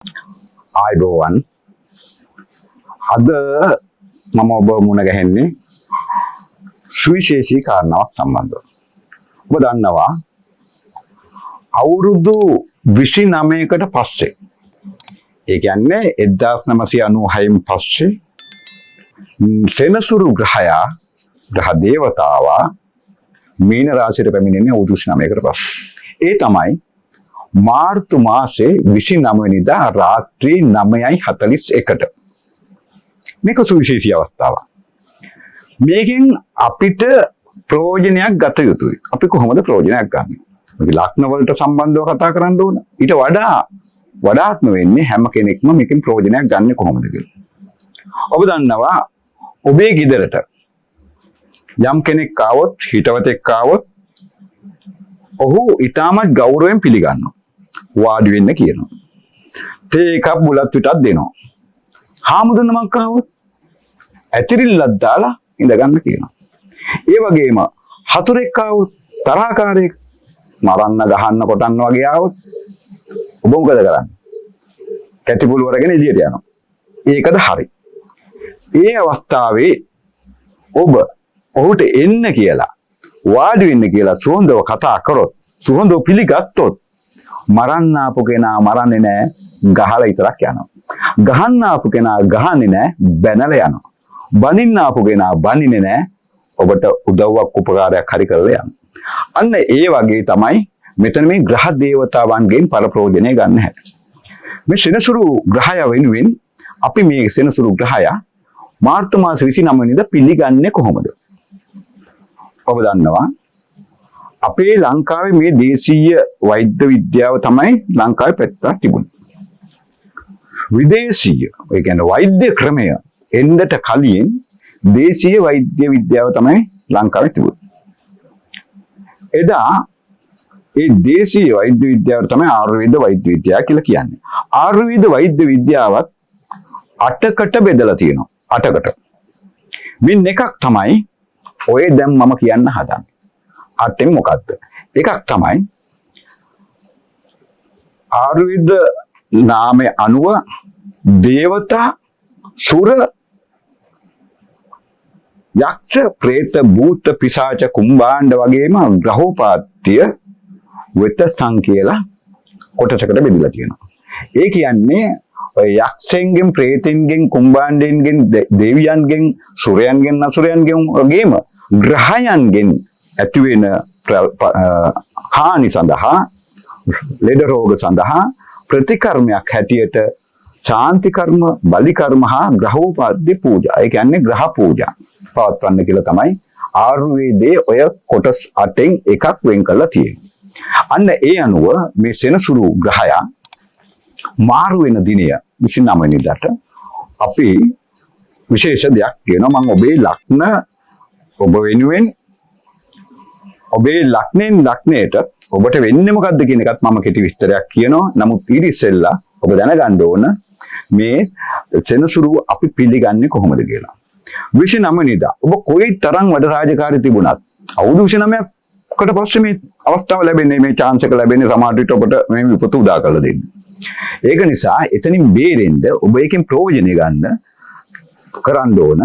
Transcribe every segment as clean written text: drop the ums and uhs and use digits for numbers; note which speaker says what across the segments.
Speaker 1: ආයුබෝවන් අද මම ඔබ මුණ ගැහෙන්නේ සුවිශේෂී කාරණාවක් සම්බන්ධව. ඔබ දන්නවා අවුරුදු 29කට පස්සේ ඒ කියන්නේ 1996න් පස්සේ සෙනසුරු ග්‍රහයා ග්‍රහ දේවතාවා මීන රාශියට පැමිණෙන්නේ අවුරුදු 29කට පස්සේ. ඒ තමයි මාර්තු මාසේ 29 වෙනිදා රාත්‍රී 9:41ට. මේක සුවිශේෂී අවස්ථාවක්. මේකෙන් අපිට ප්‍රයෝජනයක් ගත යුතුයි. අපි කොහොමද ප්‍රයෝජනයක් ගන්නෙ? අපි ලග්න වලට සම්බන්ධව කතා කරන්න ඕන. ඊට වඩාත්ම වෙන්නේ හැම කෙනෙක්ම මේකෙන් ප්‍රයෝජනයක් ගන්නෙ කොහොමද කියලා. ඔබ දන්නවා ඔබේ ගෙදරට යම් කෙනෙක් ආවොත්, හිතවතෙක් ආවොත් ඔහු ඊටමත් ගෞරවයෙන් පිළිගන්නවා. වාඩි වෙන්න කියනවා. තේ එකක් බුලත් පිටක් දෙනවා. හාමුදුරනමක් ආවොත් ඇතිරිල්ලක් දාලා ඉඳ ගන්න කියනවා. ඒ වගේම හතුරෙක් ආවොත්, තරහකාරයෙක් මරන්න ගහන්න කොටන්න වගේ ආවොත් ඔබ මොකද කරන්නේ? කැටිපුල් වරගෙන එළියට යනවා. ඒකද හරි. ඒ අවස්ථාවේ ඔබ ඔහුට එන්න කියලා, වාඩි වෙන්න කියලා සුහඳව කතා කරොත්, සුහඳව පිළිගත්තොත් මරන්න ආපු කෙනා මරන්නේ නැහැ, ගහලා විතරක් යනවා. ගහන්න ආපු කෙනා ගහන්නේ නැහැ, බැනලා යනවා. බනින්න ආපු කෙනා බනින්නේ නැහැ, ඔබට උදව්වක් උපකාරයක් හරි කරලා යනවා. අන්න ඒ වගේ තමයි මෙතන මේ ග්‍රහ දේවතාවන්ගෙන් පරප්‍රයෝජනය ගන්න හැටි. මේ සෙනසුරු ග්‍රහය වෙනුවෙන් අපි මේ සෙනසුරු ග්‍රහය මාර්තු මාස 29 වෙනිදා පිළිගන්නේ කොහොමද? ඔබ දන්නවා අපේ ලංකාවේ මේ දේශීය වෛද්‍ය විද්‍යාව තමයි ලංකාවේ පැත්තට තිබුණේ. විදේශීය ඒ කියන්නේ වෛද්‍ය ක්‍රමය එන්නට කලින් දේශීය වෛද්‍ය විද්‍යාව තමයි ලංකාවේ තිබුණේ. එදා ඒ දේශීය වෛද්‍ය විද්‍යාව තමයි ආයුර්වේද වෛද්‍ය විද්‍යාව කියලා කියන්නේ. ආයුර්වේද වෛද්‍ය විද්‍යාවත් 8කට බෙදලා තියෙනවා. 8කට. මෙන්න එකක් තමයි ඔය දැන් මම කියන්න හදන්නේ. 8න් මොකද්ද? එකක් තමයි ආයුර්වේද නාමයේ අනුව දේවතා, සුර, යක්ෂ, ප්‍රේත, භූත, පිසාච, කුම්භාණ්ඩ වගේම ග්‍රහෝපාත්‍ය වෙතස්තන් කියලා කොටසකට බෙදලා තියෙනවා. ඒ කියන්නේ ඔය යක්ෂයන්ගෙන්, ප්‍රේතෙන්ගෙන්, කුම්භාණ්ඩෙන්ගෙන්, දෙවියන්ගෙන්, සුරයන්ගෙන්, අසුරයන්ගෙන් වගේම ග්‍රහයන්ගෙන් ඇතිවෙන හානි සඳහා, ලෙඩ රෝග සඳහා ප්‍රතිකර්මයක් හැටියට ශාන්ති කර්ම, බලි කර්ම හා ග්‍රහෝපාද්‍ය පූජා. ඒ කියන්නේ ග්‍රහ පූජා පවත්වන්න කියලා තමයි ආයුර්වේදයේ ඔය කොටස් 8න් එකක් වෙන් කරලා තියෙන්නේ. අන්න ඒ අනුව මේ සෙනසුරු ග්‍රහය මාරු වෙන දිනය 29 වෙනිදාට අපි විශේෂ දෙයක් කියනවා. මම ඔබේ ලග්න ඔබ වෙනුවෙන් ඔබේ ලග්නෙන් ලග්නයට ඔබට වෙන්නේ මොකද්ද කියන එකත් මම කෙටි විස්තරයක් කියනවා. නමුත් ඊට ඉස්සෙල්ලා ඔබ දැනගන්න ඕන මේ සෙනසුරු අපි පිළිගන්නේ කොහොමද කියලා. 29 වෙනිදා ඔබ කොයි තරම් වැඩ රාජකාරී තිබුණත් අවුරුදු 29කට පස්සේ මේ අවස්ථාව ලැබෙන්නේ, මේ chance එක ලැබෙන්නේ සමහර විට ඔබට මේ විපත උදා කරලා දෙන්න. ඒක නිසා එතනින් බේරෙන්න ඔබ එකෙන් ප්‍රයෝජනය ගන්න කරන්න ඕන.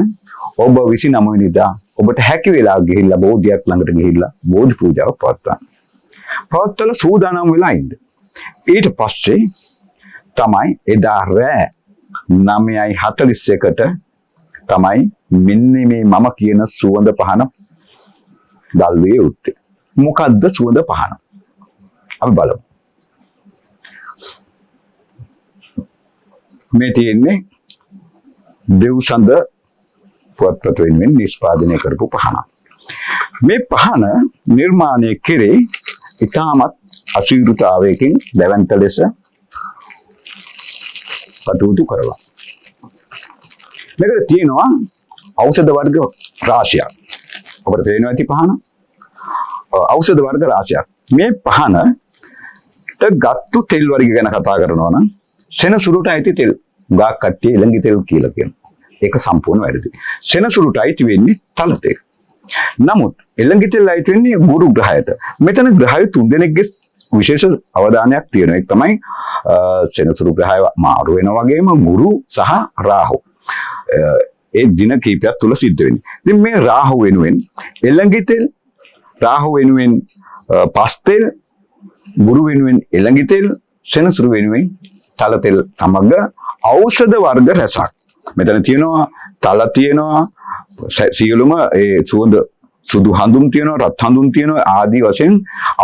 Speaker 1: ඔබ 29 වෙනිදා ඔබට හැකි වෙලා ගිහිල්ලා බෝධියක් ළඟට ගිහිල්ලා බෝධි පූජාවක් පවත්වන්න. පවත්වලා සූදානම් වෙලා ඉන්න. ඊට පස්සේ තමයි එදා රෑ 9:41ට තමයි මෙන්න මේ මම කියන සුවඳ පහන දැල්විය යුත්තේ. මොකද්ද සුවඳ පහන? අපි බලමු. මේ තියෙන්නේ දෙව්සඳ පුවත්පත වෙනුවෙන් නිෂ්පාදනය කරපු පහන. මේ පහන නිර්මාණය කෙරේ ඉතාමත් අසීරුතාවයකින් දැවැන්ත ලෙස කටයුතු කරලා. මේකට තියෙනවා ඖෂධ වර්ග රාශියක්. ඔබට පේනවා ඇති පහන. ඖෂධ වර්ග රාශියක්. මේ පහනට ගත්තු තෙල් වර්ග ගැන කතා කරනවා නම් සෙනසුරුට ඇති තෙල් ගාක් කට්ටිය එළඟි තෙල් කියලා කියනවා. ඒක සම්පූර්ණ වැරදි. සෙනසුරුට අයිති වෙන්නේ තල තෙල්. නමුත් එළඟි තෙල් අයිති වෙන්නේ ගුරු ග්‍රහයට. මෙතන ග්‍රහය 3 දෙනෙක්ගේ විශේෂ අවධානයක් තියෙනවා. ඒක තමයි සෙනසුරු ග්‍රහය මාරු වෙනා වගේම ගුරු සහ රාහු. ඒ දින කීපයක් තුල සිද්ධ වෙන්නේ. ඉතින් මේ රාහු වෙනුවෙන් එළඟි තෙල්, රාහු වෙනුවෙන් පස් තෙල්, ගුරු වෙනුවෙන් එළඟි තෙල්, සෙනසුරු වෙනුවෙන් තල තෙල් සමග ඖෂධ වර්ග රසක්. මෙතන තියෙනවා තල තියෙනවා, සියලුම ඒ සුවඳ සුදු හඳුන් තියෙනවා, රත් හඳුන් තියෙනවා ආදී වශයෙන්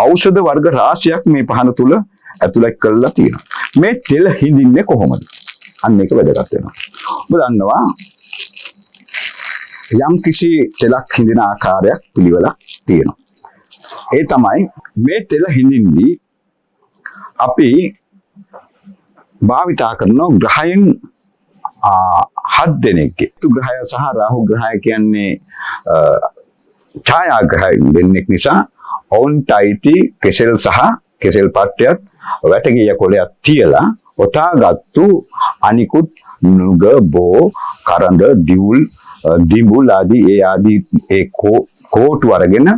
Speaker 1: ඖෂධ වර්ග රාශියක් මේ පහන තුල ඇතුළත් කරලා තියෙනවා. මේ තෙල් හිඳින්නේ කොහොමද? අන්න ඒක වැදගත් වෙනවා. ඔබ දන්නවා යම් කිසි තෙලක් හිඳින ආකාරයක් පිළිවෙලක් තියෙනවා. ඒ තමයි මේ තෙල හිඳින්දී අපි භාවිතා කරන ග්‍රහයන් 7 දෙනෙක්ගේ. ග්‍රහය සහ රාහු ග්‍රහය කියන්නේ ඡායා ග්‍රහයන් දෙන්නෙක් නිසා ඔවුන්ට අයිති කෙසෙල් සහ කෙසෙල් පට්ටයත් වැටගිය කොලයක් තියලා ඔතාගත්තු අනිකුත් නුග, බෝ, කරඳ, දිවුල්, දිඹුල් ආදී ඒ කෝටු අරගෙන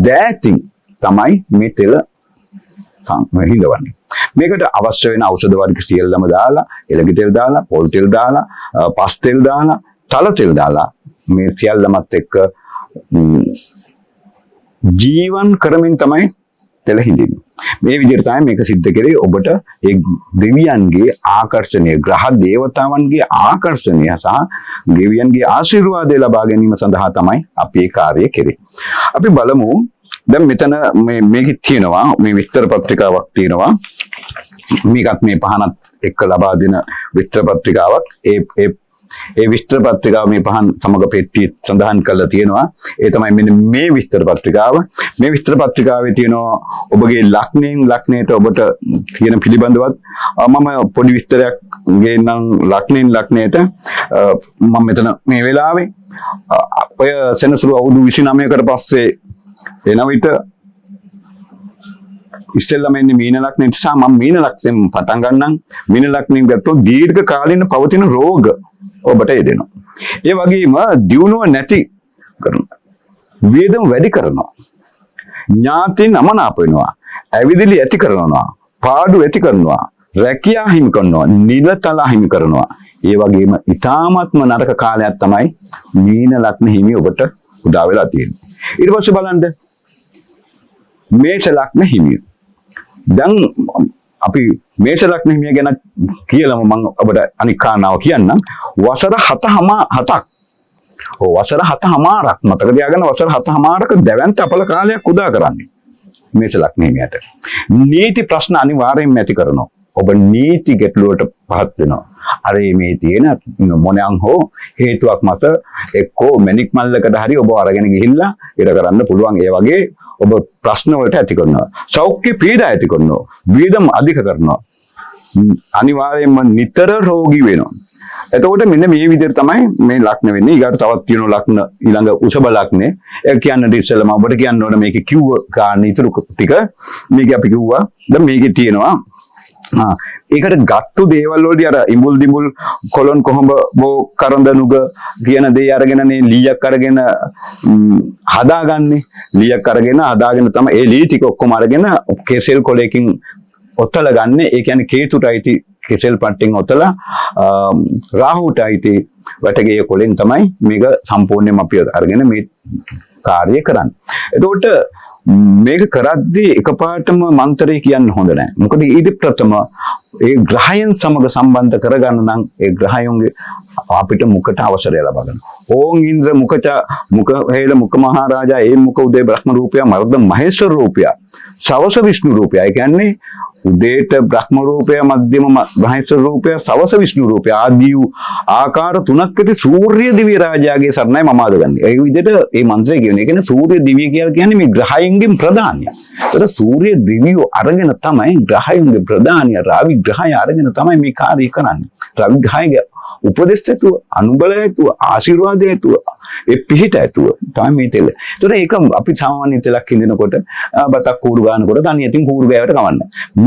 Speaker 1: දෑතින් තමයි මේ තෙල හිඳවන්නේ. මේකට අවශ්‍ය වෙන ඖෂධ වර්ග සියල්ලම දාලා, එළඟි තෙල් දාලා, පොල් තෙල් දාලා, පස් තෙල් දාලා, තල තෙල් දාලා මේ සියල්ලමත් එක්ක ජීවන් කරමින් තමයි තෙල හිඳින්නේ. මේ විදිහට තමයි මේක සිද්ධ කරේ. ඔබට ඒ දෙවියන්ගේ ආකර්ෂණය, ග්‍රහ දේවතාවන්ගේ ආකර්ෂණය සහ දෙවියන්ගේ ආශිර්වාදය ලබා ගැනීම සඳහා තමයි අපි මේ කාර්යය කරේ. අපි බලමු දැන් මෙතන මේකේ තියෙනවා මේ විස්තර පත්‍රිකාවක් තියෙනවා. මේකත් මේ පහනත් එක්ක ලබා දෙන විස්තර පත්‍රිකාවක්. ඒ විස්තර පත්‍රිකාව මේ පහන් සමග පෙට්ටියේ සඳහන් කරලා තියෙනවා. ඒ තමයි මෙන්න මේ විස්තර පත්‍රිකාව. මේ විස්තර පත්‍රිකාවේ තියෙනවා ඔබගේ ලග්නයට ඔබට තියෙන පිළිබඳවත් මම පොඩි විස්තරයක් ගේන්නම් ලග්නයට. මම මෙතන මේ වෙලාවේ ඔය සෙනසුරු අවුරුදු 29කට පස්සේ එන විට ඉස්සෙල්ලාම එන්නේ මීන ලග්නය නිසා මම මීන ලග්නයෙන් පටන් ගන්නම්. මීන ලග්නයෙන් ගත්තොත් දීර්ඝ කාලීන පවතින රෝග ඔබට එදෙනවා. ඒ වගේම දියුණුව නැති කරනවා. වේදම් වැඩි කරනවා. ඥාතින් අමනාප වෙනවා. ඇවිදිලි ඇති කරනවා. පාඩු ඇති කරනවා. රැකියා හිමි කරනවා. නිලතල හිමි කරනවා. ඒ වගේම ඊ타ත්ම නරක කාලයක් තමයි මීන ලග්න හිමි ඔබට උදා වෙලා තියෙන්නේ. ඊට පස්සේ බලන්න මේෂ ලග්න හිමිය. දැන් අපි මේෂ ලග්න හිමිය ගැන කියලාම මම ඔබට අනික් කාරණාව කියන්නම්. වසර 7ක්. වසර 7මාරක් මතක තියාගන්න. වසර 7මාරක දැවැන්ත අපල කාලයක් උදා කරන්නේ මේෂ ලග්න හිමියට. නීති ප්‍රශ්න අනිවාර්යයෙන්ම ඇති කරනවා. ඔබ නීති ගැටලුවට පහත් වෙනවා. අර මේ තියෙන මොනයන් හෝ හේතුවක් මත එක්කෝ මැණික් මල්ලකට හරි ඔබ අරගෙන ගිහිල්ලා ඉර කරන්න පුළුවන්. ඒ වගේ ඔබ ප්‍රශ්න වලට ඇති කරනවා. සෞඛ්‍ය පීඩා ඇති කරනවා. වියදම් අධික කරනවා. අනිවාර්යයෙන්ම නිතර රෝගී වෙනවා. එතකොට මෙන්න මේ විදිහට තමයි මේ ලග්න වෙන්නේ. ඊගාට තවත් තියෙන ලග්න ඊළඟ උසබ ලග්නේ. ඒ කියන්නට ඉස්සෙල්ලාම ඔබට කියන්න ඕන මේකේ කිව්ව කාරණා ඉතුරු ටික මේක අපි කිව්වා. දැන් මේකේ තියෙනවා ඒකට ගත්තු දේවල් වලදී අර ඉඹුල් දිඹුල් කොලොන් කොහොඹ බෝ කරඳ නුග කියන දේ අරගෙනනේ ලීයක් අරගෙන හදාගන්නේ. ලීයක් අරගෙන හදාගෙන තමයි ඒ ලී ටික ඔක්කොම අරගෙන කෙසෙල් කොලයකින් ඔතල ගන්න. ඒ කියන්නේ කේතුට අයිති කෙසෙල් පට්ටෙන් ඔතලා රාහුට අයිති වැටගේ කොලෙන් තමයි මේක සම්පූර්ණයෙන්ම අපි අරගෙන මේ කාර්යය කරන්නේ. එතකොට මේක කරද්දී එකපාරටම මන්ත්‍රය කියන්න හොඳ නැහැ. මොකද ඊට ප්‍රථම ඒ ග්‍රහයන් සමග සම්බන්ධ කරගන්න නම් ඒ ග්‍රහයන්ගේ අපිට මුකට අවසරය ලබා ගන්න. ඕං ඉන්ද්‍ර මුක හේල මුක මහරජා ඒ මුක උදේ බ්‍රහ්ම රූපය මර්ධ මහේශ්වර රූපය සවස විෂ්ණු රූපය. ඒ කියන්නේ උදේට බ්‍රහ්ම රූපය, මධ්‍යම මහේශ්වර රූපය, සවස විෂ්ණු රූපය ආදී ආකාර තුනක් ඇති සූර්ය දිව්‍ය රාජයාගේ සරණයි මම ආදගන්නේ. ඒ විදිහට මේ මන්ත්‍රය කියන්නේ. ඒ කියන්නේ සූර්ය දිව්‍ය කියලා කියන්නේ මේ ග්‍රහයන්ගෙන් ප්‍රධානිය. ඒතර සූර්ය දිව්‍ය අරගෙන තමයි ග්‍රහයන්ගේ ප්‍රධානිය රවි ග්‍රහය අරගෙන තමයි මේ කාර්යය කරන්නේ. රවි ග්‍රහය උපදෙස් ඇතුව, අනුබල ඇතුව, ආශිර්වාද ඇතුව, ඒ පිහිට ඇතුව තමයි මේ තෙල. ඒතර ඒක අපි සාමාන්‍ය තෙලක් හින්දිනකොට බතක් කූරු ගන්නකොට තනිය ඉතින් කූරු ගෑවට කවන්න.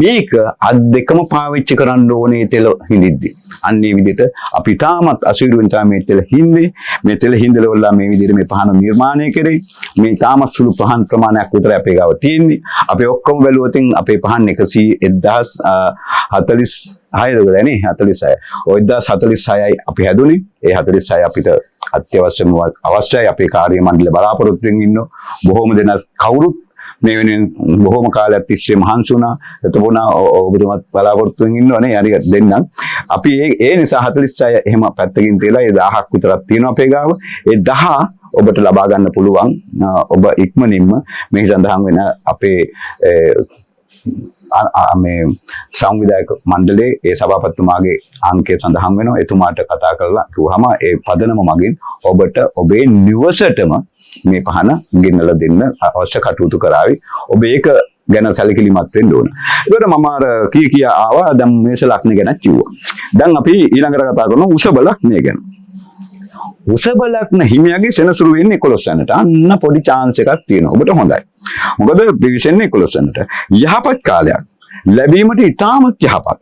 Speaker 1: මේක අත් දෙකම පාවිච්චි කරන්න ඕනේ තෙල හින්දිද්දි. අන්න ඒ විදිහට අපි තාමත් අසීරුවෙන් තමයි මේ තෙල හින්දේ. මේ තෙල හින්දලවලා මේ විදිහට මේ පහන නිර්මාණය කරේ. මේ තාමත් සුළු පහන් ප්‍රමාණයක් විතර අපේ ගාව තියෙන්නේ. අපි ඔක්කොම බැලුවොත් අපේ පහන් 1046ද නේ 46. ඔය 1046යි අපි හැදුනේ. ඒ 46 අපිට අත්‍යවශ්‍යම අවශ්‍යයි අපේ කාර්ය මණ්ඩල බලාපොරොත්තුෙන් ඉන්න බොහෝම දෙනා කවුරුත් මේ වෙනුවෙන් බොහෝම කාලයක් තිස්සේ මහන්සි වුණා. එතකොට ඔබතුමත් බලාපොරොත්තුෙන් ඉන්නවනේ. හරි දෙන්නම්. අපි ඒ නිසා 46 එහෙම පැත්තකින් තියලා ඒ 1000ක් විතරක් තියෙනවා අපේ ගාව. ඒ 10 ඔබට ලබා ගන්න පුළුවන්. ඔබ ඉක්මනින්ම මේ සඳහන් වෙන අපේ මේ සංවිධායක මණ්ඩලයේ ඒ සභාපතිතුමාගේ අංකය සඳහන් වෙනවා. එතුමාට කතා කරලා කිව්වම ඒ පදනම මගින් ඔබට ඔබේ නිවසටම මේ පහන ගෙනලා දෙන්න අවශ්‍ය කටයුතු කරાવી. ඔබ ඒක ගැන සැලකිලිමත් වෙන්න ඕන. ඒකට මම අර කී ආවා දැන් මේෂ ලග්න ගැන කිව්වා. දැන් අපි ඊළඟට කතා කරනවා වෘෂභ ලග්නය ගැන. වෘෂභ ලග්න හිමියාගේ සෙනසුරු වෙන්නේ 11 වෙනිට. අන්න පොඩි chance එකක් තියෙනවා. ඔබට හොඳයි. මොකද පිවිසෙන්නේ 11 වෙනිට. යහපත් කාලයක් ලැබීමට ඉතාමත් යහපත්.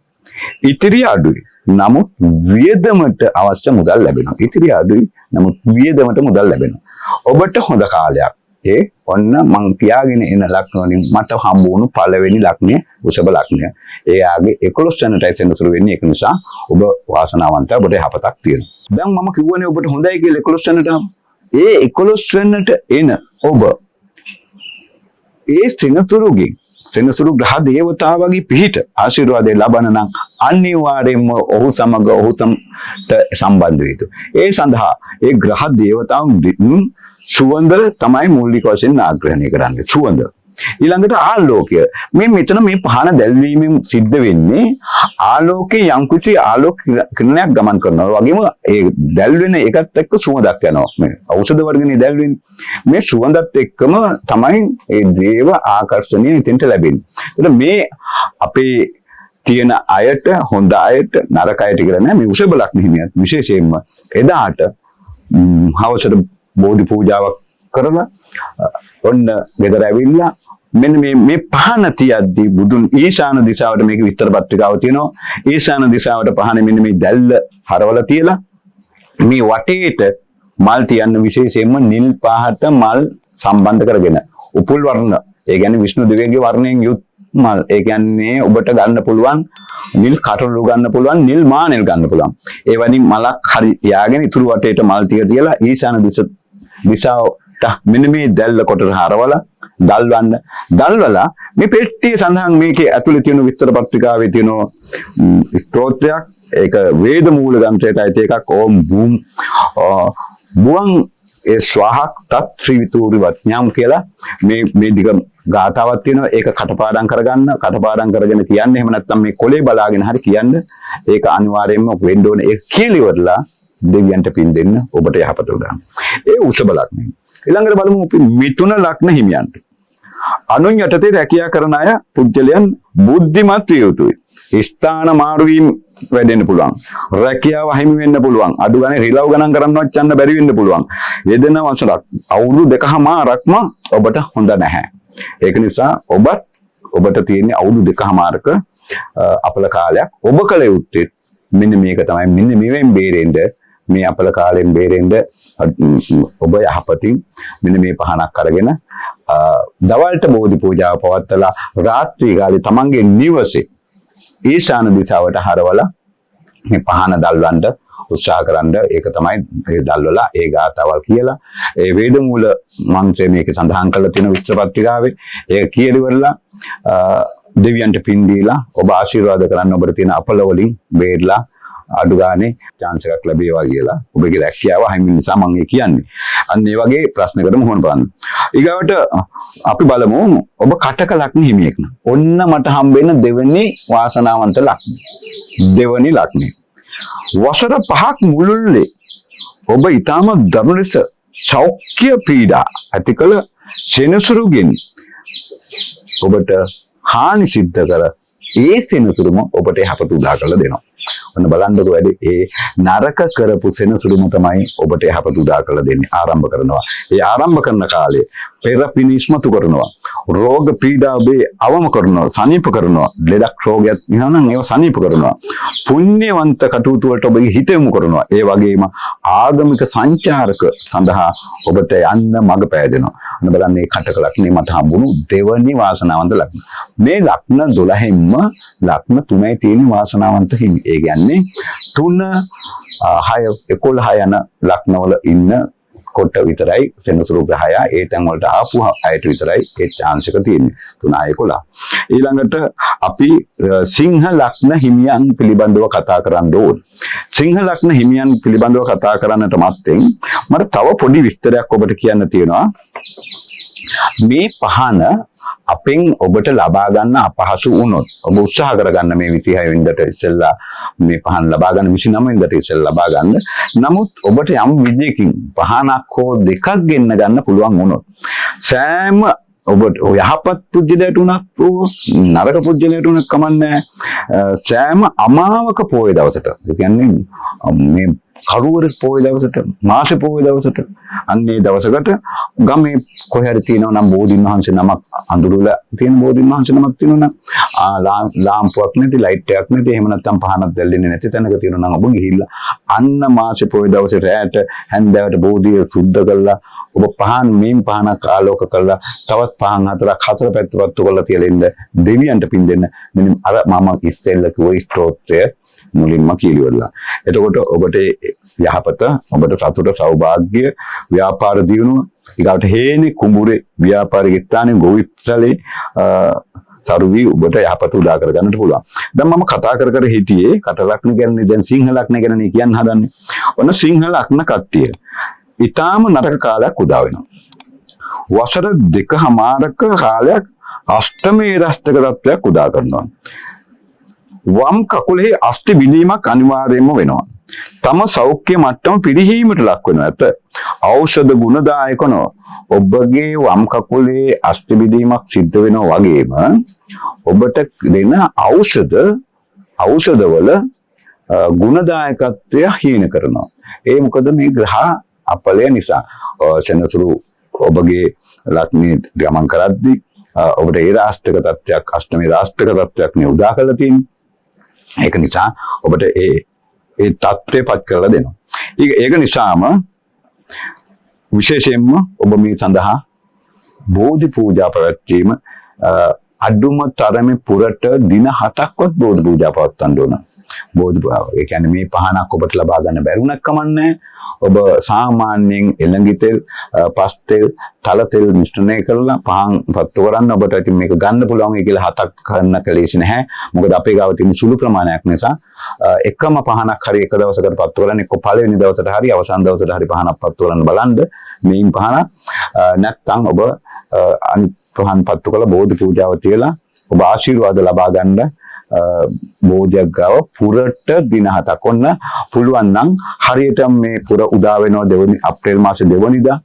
Speaker 1: ඉතිරි අඩුයි. නමුත් වියදමට අවශ්‍ය මුදල් ලැබෙනවා. ඉතිරි අඩුයි. නමුත් වියදමට මුදල් ලැබෙනවා. ඔබට හොඳ කාලයක්. ඒ ඔන්න මං කියාගෙන එන ලග්න වලින් මට හම්බ වුණු පළවෙනි ලග්නය වෘෂභ ලග්නය. එයාගේ 11 වෙනිටයි සෙනසුරු වෙන්නේ. ඒක නිසා ඔබ වාසනාවන්තයි. ඔබට යහපතක් තියෙනවා. දැන් මම කිව්වනේ ඔබට හොඳයි කියලා 11 වෙනිට. ඒ 11 වෙනිට එන ඔබ ඒ සෙනසුරුගෙන් සෙනසුරු ග්‍රහ දේවතාවගේ පිහිට ආශිර්වාදය ලබන නම් අනිවාර්යයෙන්ම ඔහු සමග ඔහුට සම්බන්ධ වේ යුතු. ඒ සඳහා ඒ ග්‍රහ දේවතාවුන් සුවඳ තමයි මූලික වශයෙන් ආග්‍රහණය කරන්නේ. සුවඳ. ඊළඟට ආලෝකය. මේ මෙතන මේ පහන දැල්වීමෙන් සිද්ධ වෙන්නේ ආලෝකයේ යම්කිසි ආලෝක කිරණයක් ගමන් කරනවා. වගේම ඒ දැල්වෙන එකත් එක්ක සුවඳක් යනවා. මේ ඖෂධ වර්ගනේ දැල්වෙන්නේ. මේ සුවඳත් එක්කම තමයි ඒ දේව ආකර්ෂණය ඉතින්ට ලැබෙන්නේ. ඒත් මේ අපේ තියෙන අයට හොඳ අයට නරක අයට කියලා නෑ. මේ වෘෂභ ලග්න හිමියන් විශේෂයෙන්ම එදාට හවසට බෝධි පූජාවක් කරලා ඔන්න ගෙදර ඇවිල්ලා මෙන්න මේ පහන තියද්දී බුදුන් ඊශාන දිශාවට මේක විස්තර පත්‍රිකාව තියෙනවා. ඊශාන දිශාවට පහන මෙන්න මේ දැල්ල හරවලා තියලා මේ වටේට මල් තියන්න විශේෂයෙන්ම නිල් පාට මල් සම්බන්ධ කරගෙන උපුල් වර්ණ ඒ කියන්නේ විෂ්ණු දෙවියන්ගේ වර්ණයෙන් යුත් මල් ඒ කියන්නේ ඔබට ගන්න පුළුවන් නිල් කටළු ගන්න පුළුවන් නිල් මානෙල් ගන්න පුළුවන්. ඒ වගේ මලක් හරි තියාගෙන ඉතුරු වටේට මල් ටික තියලා ඊශාන දිශාවට මෙන්න මේ දැල්ල කොටස හරවලා දල්වලා මේ පෙට්ටිය සඳහන් මේකේ ඇතුලේ තියෙන විස්තර පත්‍රිකාවේ තියෙන ස්තෝත්‍රයක් ඒක වේද මූල ග්‍රන්ථයට අයිති එකක් ඕම් බුවන් ඒ ස්වාහක් තත් ත්‍රිවිතූරි වත්ඥාම් කියලා මේ දිග ගාතාවක් තියෙනවා. ඒක කටපාඩම් කරගෙන කියන්න. එහෙම නැත්නම් මේ කොලේ බලාගෙන හරි කියන්න. ඒක අනිවාර්යයෙන්ම වෙන්න ඕනේ. ඒක කියලා දෙවියන්ට පින් දෙන්න ඔබට යහපත උදාන. ඒ වෘෂභ ලග්නය. ඊළඟට බලමු මිථුන ලග්න හිමියන්ට. අනුන් යටතේ රැකියා කරන අය පුජ්‍යලයන් බුද්ධිමත් විය යුතුයි. ස්ථාන මාරු වීම වැඩෙන්න පුළුවන්. රැකියාව හිමි වෙන්න පුළුවන්. අඩු ගානේ රිලව් ගණන් කරන්නවත් යන්න බැරි වෙන්න පුළුවන්. යෙදෙන වසරක් අවුරුදු 2කමාරක්ම ඔබට හොඳ නැහැ. ඒක නිසා ඔබට තියෙන අවුරුදු 2කමාරක අපල කාලයක් ඔබ කල යුත්තේ මෙන්න මේක තමයි. මෙන්න මේවෙන් බේරෙන්න මේ අපල කාලෙන් බේරෙන්න ඔබ යහපතින් මෙන්න මේ පහනක් අරගෙන දවල්ට බෝධි පූජාව පවත්වලා රාත්‍රී කාලේ තමන්ගේ නිවසේ ඊශාන දිශාවට හරවලා මේ පහන දල්වන්න උත්සාහ කරන්න. ඒක තමයි ඒ දල්වලා ඒ ගාතාවල් කියලා ඒ වේද මූල මන්ත්‍රය මේක සඳහන් කරලා තියෙන විස්තර පත්‍රිකාවේ ඒක කියලිවලා දෙවියන්ට පින් දීලා ඔබ ආශිර්වාද කරන්න. ඔබට තියෙන අපල වලින් බේරලා අඩු ගානේ chance එකක් ලැබේවා කියලා ඔබගේ රැකියාව හිමින් නිසා මම කියන්නේ. අන්න ඒ වගේ ප්‍රශ්නකට මුහුණ පාන්න. ඊගාවට අපි බලමු ඔබ කටක ලග්න හිමියෙක් නම්. ඔන්න මට හම්බෙන්න දෙවෙනි වාසනාවන්ත ලග්න. දෙවෙනි ලග්නය. වසර 5ක් මුළුල්ලේ ඔබ ඊටම දරුණු ලෙස සෞඛ්‍ය පීඩා ඇතිකල සෙනසුරුගෙන් ඔබට හානි සිද්ධ කර ඒ සෙනසුරුම ඔබට යහපත උදා කරලා දෙනවා. ඔන්න බලන්නකො වැඩි ඒ නරක කරපු සෙනසුරුම තමයි ඔබට යහපත උදා කරලා දෙන්නේ. ආරම්භ කරනවා. ඒ ආරම්භ කරන කාලේ පෙර පිනිස්මතු කරනවා. රෝග පීඩා ඔබේ අවම කරනවා. සනීප කරනවා. ලෙඩක් රෝගයක් නිහනම් ඒව සනීප කරනවා. පුණ්‍යවන්ත කටයුතු වලට ඔබගේ හිත යොමු කරනවා. ඒ වගේම ආගමික සංචාරක සඳහා ඔබට යන්න මඟ පෑදෙනවා. අන්න බලන්න මේ කටක ලක්ෂණේ මට හම්බුණු දෙවනි වාසනාවන්ත ලක්ෂණ. මේ ලක්ෂණ 12න්ම ලක්ෂණ 3යි තියෙන වාසනාවන්ත හිමි. ඒ කියන්නේ 3 6 11 යන ලක්ෂණවල ඉන්න කොට විතරයි සෙනසුරු ග්‍රහය ඒ තැන් වලට ආපු අයට විතරයි ඒ chance එක තියෙන්නේ 3 11. ඊළඟට අපි සිංහ ලග්න හිමියන් පිළිබඳව කතා කරන්න ඕන. සිංහ ලග්න හිමියන් පිළිබඳව කතා කරන්නට මත්තෙන් මට තව පොඩි විස්තරයක් ඔබට කියන්න තියෙනවා. මේ පහන අපෙන් ඔබට ලබා ගන්න අපහසු වුණොත් ඔබ උත්සාහ කරගන්න මේ 26 වෙනිදාට ඉස්සෙල්ලා මේ පහන ලබා ගන්න 29 වෙනිදාට ඉස්සෙල්ලා ලබා ගන්න. නමුත් ඔබට යම් විදියකින් පහනක් හෝ දෙකක් ගෙන්න ගන්න පුළුවන් වුණොත් සෑම ඔබට යහපත් පුජ්‍යලයට උනත් නරක පුජ්‍යලයට උනත් කමන්නේ සෑම අමාවක පොයේ දවසට ඒ කියන්නේ මේ කරුවර පොයේ දවසට මාස පොයේ දවසට අන්නේ දවසකට ගමේ කොහේ හරි තියෙනවා නම් බෝධින් වහන්සේ නමක් අඳුරලා තියෙන බෝධින් වහන්සේ නමක් තියෙනවා නම් ලාම්පුවක් නැති ලයිට් එකක් නැති එහෙම නැත්නම් පහනක් දැල්ලෙන්නේ නැති තැනක තියෙනවා නම් ඔබ ගිහිල්ලා අන්න මාස පොයේ දවසේ රැයට හැන්දෑවට බෝධිය සුද්ධ කරලා ඔබ පහන් මේන් පහනක් ආලෝක කරලා තවත් පහන් හතර පැත්තපත්තු කරලා තියලා ඉන්න දෙවියන්ට පින් දෙන්න මෙන්න අර මම ඉස්සෙල්ලා කිව්ව ස්තෝත්‍රය මුලින්ම කියලිවලා. එතකොට ඔබට යහපත ඔබට සතුට සෞභාග්‍ය ව්‍යාපාර දියුණුව ඊගාට හේනේ කුඹුරේ ව්‍යාපාරික ස්ථානයේ ගොවිසලේ සරුවි ඔබට යහපත උදා කර ගන්නට පුළුවන්. දැන් මම කතා කර හිටියේ කට ලග්න ගැන දැන් සිංහ ලග්න ගැන කියන්න හදන්නේ. ඔන්න සිංහ ලග්න කට්ටිය ඊටාම නරක කාලයක් උදා වෙනවා. වසර 2කමාරක කාලයක් අෂ්ටමේ රස්තක තත්ත්වයක් උදා කරනවා. වම් කකුලේ අස්ථි බිඳීමක් අනිවාර්යයෙන්ම වෙනවා. තම සෞඛ්‍ය මට්ටම පිරිහීමට ලක් වෙනවා. ඇත ඖෂධ ගුණදායක නො ඔබගේ වම් කකුලේ අස්ථි බිඳීමක් සිද්ධ වෙනවා වගේම ඔබට දෙන ඖෂධවල ගුණදායකත්වය හීන කරනවා. ඒ මොකද මේ ග්‍රහ අපලය නිසා සෙනසුරු ඔබගේ ලග්නේ ගමන් කරද්දී ඔබට ඒ රාස්තක තත්ත්වයක් අෂ්ටමේ රාස්තක තත්ත්වයක් නේ උදා කරලා තියෙන්නේ. ඒක නිසා ඔබට ඒ තත්ත්වය පත් කරලා දෙනවා. ඒක නිසාම විශේෂයෙන්ම ඔබ මේ සඳහා බෝධි පූජා පැවැත්වීම අඩුම තරමේ පුරට දින 7ක්වත් බෝධි පූජා පවත්වන්න ඕන. බෝධි පූජා ඒ කියන්නේ මේ පහනක් ඔබට ලබා ගන්න බැරුණක් කමන්නේ. ඔබ සාමාන්‍යයෙන් එළඟි තෙල්, පස් තෙල්, තල තෙල් මිශ්‍රණය කරලා පහන් පත්තු කරන්න ඔබට ඉතින් මේක ගන්න පුළුවන් කියලා 7ක් කරන්න කලේසි නැහැ. මොකද අපේ ගාව තියෙන සුළු ප්‍රමාණයක් නිසා එකම පහනක් හරි එක දවසකට පත්තු කරන්න එක්ක පළවෙනි දවසට හරි අවසාන දවසට හරි පහනක් පත්තු කරන්න බලන්න. මේන් පහන නැත්නම් ඔබ අනිත් පහන් පත්තු කරලා බෝධි පූජාව තියලා ඔබ ආශිර්වාද ලබා ගන්න බෝධියක් ගාව පුරට දින 7ක් ඔන්න පුළුවන් නම් හරියට මේ පුර උදා වෙනවා දෙවනි අප්‍රේල් මාසේ 2 වෙනිදා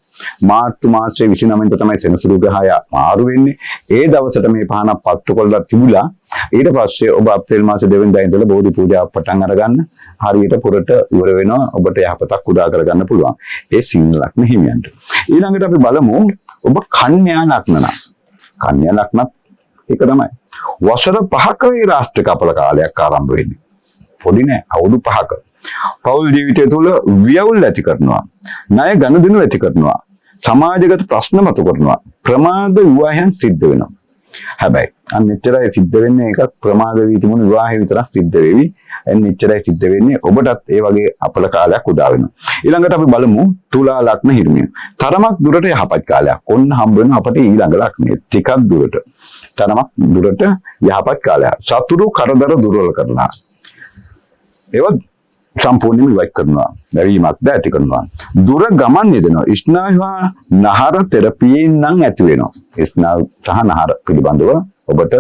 Speaker 1: මාර්තු මාසේ 29 වෙනිදා තමයි සෙනසුරු ග්‍රහය මාරු වෙන්නේ. ඒ දවසට මේ පහනක් පත්තු කරලා තිබුණා. ඊට පස්සේ ඔබ අප්‍රේල් මාසේ 2 වෙනිදා ඉඳලා බෝධි පූජාව පටන් අරගන්න. හරියට පුරට ඉවර වෙනවා. ඔබට යහපතක් උදා කරගන්න පුළුවන්. ඒ සිංහ ලග්න හිමියන්ට. ඊළඟට අපි බලමු ඔබ කන්‍යා ලග්න නම්. කන්‍යා ලග්නත් ඒක තමයි. වසර 5ක ඒ රාස්ත්‍රික අපල කාලයක් ආරම්භ වෙන්නේ. පොඩි නෑ අවුරුදු 5ක. පෞල් ජීවිතය තුළ ව්‍යවුල් ඇති කරනවා. ණය ගනුදෙනු ඇති කරනවා. සමාජගත ප්‍රශ්න මතු කරනවා. ප්‍රමාද විවාහයන් සිද්ධ වෙනවා. හැබැයි අන්න එච්චරයි සිද්ධ වෙන්නේ ඒක ප්‍රමාද වී තිබුණු විවාහය විතරක් සිද්ධ වෙවි. එන්න එච්චරයි සිද්ධ වෙන්නේ ඔබටත් ඒ වගේ අපල කාලයක් උදා වෙනවා. ඊළඟට අපි බලමු තුලා ලග්න හිමියන්. තරමක් දුරට යහපත් කාලයක්. ඔන්න හම්බ වෙන අපට ඊළඟ ලග්නේ ටිකක් දුරට. තරමක් දුරට යහපත් කාලයක්. සතුරු කරදර දුර්වල කරනවා. ඒවත් සම්පූර්ණයෙන්ම ඉවත් කරනවා. ලැබීමක්ද ඇති කරනවා. දුර ගමන් යෙදෙනවා. ස්නායුවා නහර තෙරපියෙන් නම් ඇති වෙනවා. ස්නායු සහ නහර පිළිබඳව ඔබට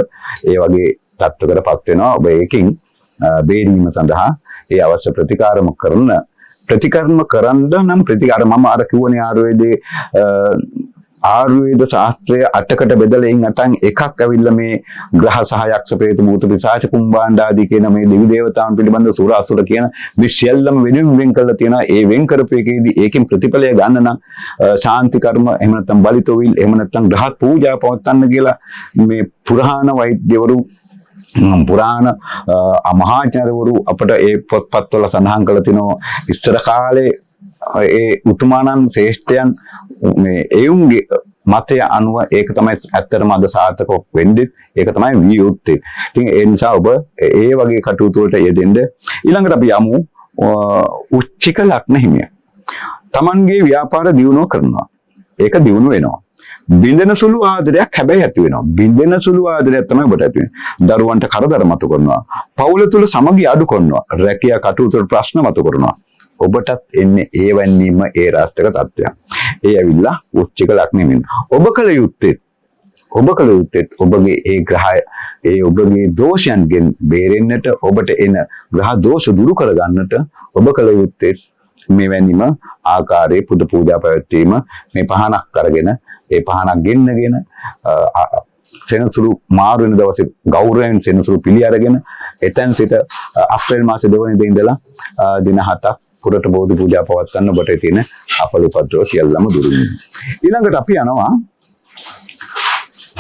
Speaker 1: ඒ වගේ තත්ත්වයකටපත් වෙනවා. ඔබ ඒකින් බේරීම සඳහා ඒ අවශ්‍ය ප්‍රතිකාරම කරන්න නම් ප්‍රතිකාර මම අර කිව්වනේ ආයුර්වේදයේ ආයුර්වේද ශාස්ත්‍රය අටකට බෙදලා එයින් අටන් එකක් ඇවිල්ලා මේ ග්‍රහ සහ යක්ෂ ප්‍රේත භූත පිසාච කුම්භාණ්ඩ ආදී කියන මේ දෙවි දේවතාවුන් පිළිබඳ සුර අසුර කියන මේ සියල්ලම වෙන කරලා තියෙනවා. ඒ වෙන් කරපු එකේදී ඒකෙන් ප්‍රතිඵලය ගන්න නම් ශාන්ති කර්ම එහෙම නැත්නම් බලිතෝවිල් එහෙම නැත්නම් ග්‍රහ පූජා පවත්වන්න කියලා මේ පුරාණ වෛද්‍යවරු පුරාණ මහාචාර්යවරු අපට ඒ පොත්පත්වල සඳහන් කරලා තිනවා. ඉස්සර කාලේ ඒ උතුමාණන් ශ්‍රේෂ්ඨයන් මේ එවුන්ගේ මතය අනුව ඒක තමයි ඇත්තටම අද සාර්ථක වෙන්නේ. ඒක තමයි විය යුත්තේ. ඉතින් ඒ නිසා ඔබ ඒ වගේ කටයුතු වලට යෙදෙන්න. ඊළඟට අපි යමු උච්චික ලග්න හිමිය. Tamanගේ ව්‍යාපාර දියුණුව කරනවා. ඒක දියුණු වෙනවා. බින්දෙන සුළු ආදරයක් හැබැයි ඇති වෙනවා. බින්දෙන සුළු ආදරයක් තමයි ඔබට ඇති වෙන්නේ. දරුවන්ට කරදර මතු කරනවා. පවුල තුල සමගිය අඩු කරනවා. රැකියා කටයුතු වල ප්‍රශ්න මතු කරනවා. ඔබටත් එන්නේ ඒ වන්නේම ඒ රාෂ්ටක තත්ත්වයක්. ඒ ඇවිල්ලා උච්චික ලග්නෙමින් ඔබ කල යුත්තේ ඔබගේ ඒ ග්‍රහය ඒ ඔබගේ දෝෂයන්ගෙන් බේරෙන්නට ඔබට එන ග්‍රහ දෝෂ දුරු කරගන්නට ඔබ කල යුත්තේ මෙවැනිම ආකාරයේ පුද පූජා පැවැත්වීම මේ පහනක් අරගෙන ඒ පහනක් ගෙන්නගෙන සෙනසුරු මාරු වෙන දවසේ ගෞරවයෙන් සෙනසුරු පිළි අරගෙන එතෙන් සිට අප්‍රේල් මාසේ 2 වෙනිදා ඉඳලා දින 7ක් පුරට බෝධි පූජා පවත්වන්න ඔබට තියෙන අපල උපද්‍රව සියල්ලම දුරු වෙනවා. ඊළඟට අපි යනවා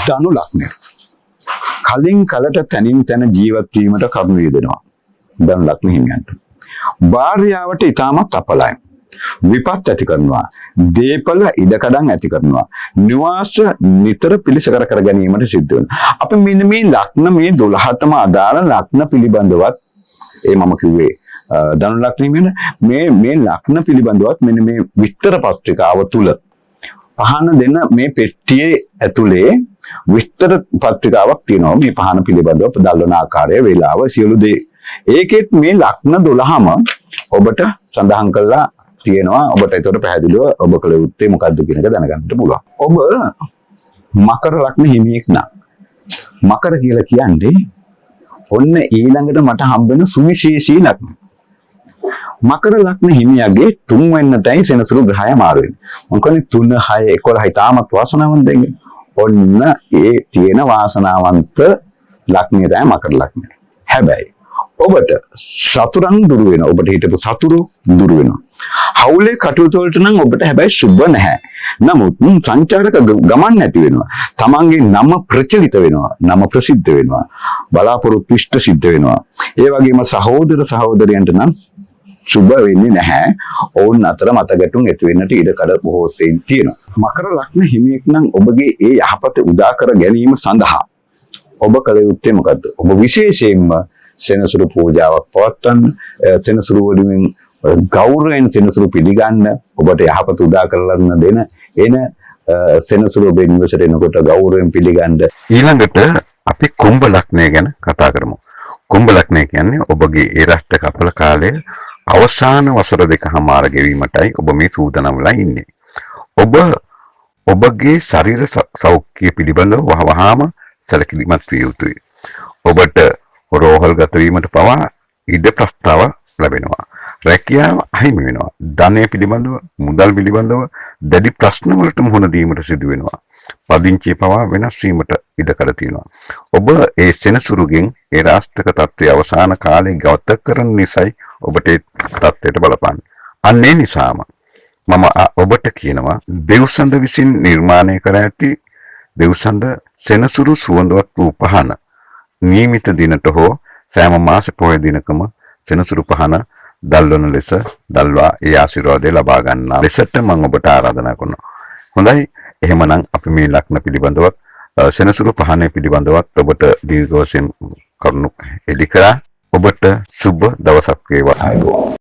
Speaker 1: ධනු ලග්නය. කලින් කලට තනින් තන ජීවත් වීමට කරුණු යෙදෙනවා ධනු ලග්න හිමියන්ට. භාර්යාවට ඊටමත් අපලයි. විපත් ඇති කරනවා. දීපල ඉඩකඩම් ඇති කරනවා. නිවාස නිතර පිළිසකර කර ගැනීමට සිද්ධ වෙනවා. අපි මෙන්න මේ ලග්න මේ 12ටම අදාළ ලග්න පිළිබඳවත් මම කිව්වේ ධනු ලග්න මේ ලග්න පිළිබඳවත් මෙන්න මේ විස්තර පත්‍රිකාව තුල පහන දෙන මේ පෙට්ටියේ ඇතුලේ විස්තර පත්‍රිකාවක් තියෙනවා. මේ පහන පිළිබඳව දල්වන ආකාරය, වේලාව, සියලු දේ. ඒකෙත් මේ ලග්න 12ම ඔබට සඳහන් කරලා තියෙනවා. ඔබට ඒකට පැහැදිලිව ඔබ කළ යුත්තේ මොකද්ද කියන එක දැනගන්නට පුළුවන්. ඔබ මකර ලග්න හිමියෙක් නම් මකර කියලා කියන්නේ ඔන්න ඊළඟට මට හම්බෙන සුවිශේෂී ලග්න. මකර ලග්න හිමියාගේ 3 වෙනිදායි සෙනසුරු ග්‍රහය මාරු වෙන්නේ. මම කියන්නේ 3 6 11 තාමත් වාසනාවන්ත දෙන්නේ. ඔන්න ඒ තියෙන වාසනාවන්ත ලග්නය තමයි මකර ලග්නය. හැබැයි ඔබට සතුරන් දුරු වෙනවා. ඔබට හිටපු සතුරු දුරු වෙනවා. හවුලේ කටයුතු වලට නම් ඔබට හැබැයි සුබ නැහැ. නමුත් සංචාරක ගමන් නැති වෙනවා. තමන්ගේ නම ප්‍රචලිත වෙනවා. නම ප්‍රසිද්ධ වෙනවා. බලාපොරොත්තු ඉෂ්ට සිද්ධ වෙනවා. ඒ වගේම සහෝදර සහෝදරයන්ට නම් සුබ වෙන්නේ නැහැ. ඔවුන් අතර මතගැටුම් ඇති වෙන්නට ඉඩ කඩ බොහෝ සෙයින් තියෙනවා. මකර ලග්න හිමියෙක් නම් ඔබගේ ඒ යහපත උදා කර ගැනීම සඳහා ඔබ කළ යුත්තේ මොකද්ද? ඔබ විශේෂයෙන්ම සෙනසුරු පූජාවක් පවත්වන්න, සෙනසුරු වලින් ගෞරවයෙන් සෙනසුරු පිළිගන්න, ඔබට යහපත උදා කරලන්න දෙන එන සෙනසුරු ඔබේ නිවසට එනකොට ගෞරවයෙන් පිළිගන්න. ඊළඟට අපි කුම්භ ලග්නය ගැන කතා කරමු. කුම්භ ලග්නය කියන්නේ ඔබගේ ඒ රාෂ්ටක අපල කාලයේ අවසාන වසර 2කමාර ගෙවීමටයි ඔබ මේ සූදානම් වෙලා ඉන්නේ. ඔබගේ ශරීර සෞඛ්‍ය පිළිබඳව වහවහාම සැලකිලිමත් විය යුතුයි. ඔබට රෝහල් ගත වීමට පවා ඉඩ ප්‍රස්තාව ලැබෙනවා. රැකියාව අහිමි වෙනවා. ධනය පිළිබඳව, මුදල් පිළිබඳව දැඩි ප්‍රශ්න වලට මුහුණ දීමට සිදු වෙනවා. පදිංචිය පවා වෙනස් වීමට ඉඩකඩ තියෙනවා. ඔබ ඒ සෙනසුරුගෙන් ඒ රාෂ්ටක තත්ත්වයේ අවසාන කාලේ ගත කරන නිසායි ඔබට ඒ තත්ත්වයට බලපාන්නේ. අන්න ඒ නිසාම මම ඔබට කියනවා දෙව්සඳ විසින් නිර්මාණය කර ඇති දෙව්සඳ සෙනසුරු සුවඳවත් වූ පහන නියමිත දිනට හෝ සෑම මාස පොහොය දිනකම සෙනසුරු පහන දල්වන ලෙස දල්වා ඒ ආශිර්වාදය ලබා ගන්නා ලෙසට මම ඔබට ආරාධනා කරනවා. හොඳයි, එහෙමනම් අපි මේ ලග්න පිළිබඳව සෙනසුරු පහනේ පිළිබඳවත් ඔබට දීර්ඝ වශයෙන් කරුණු එලි කරා. ඔබට සුබ දවසක් වේවා.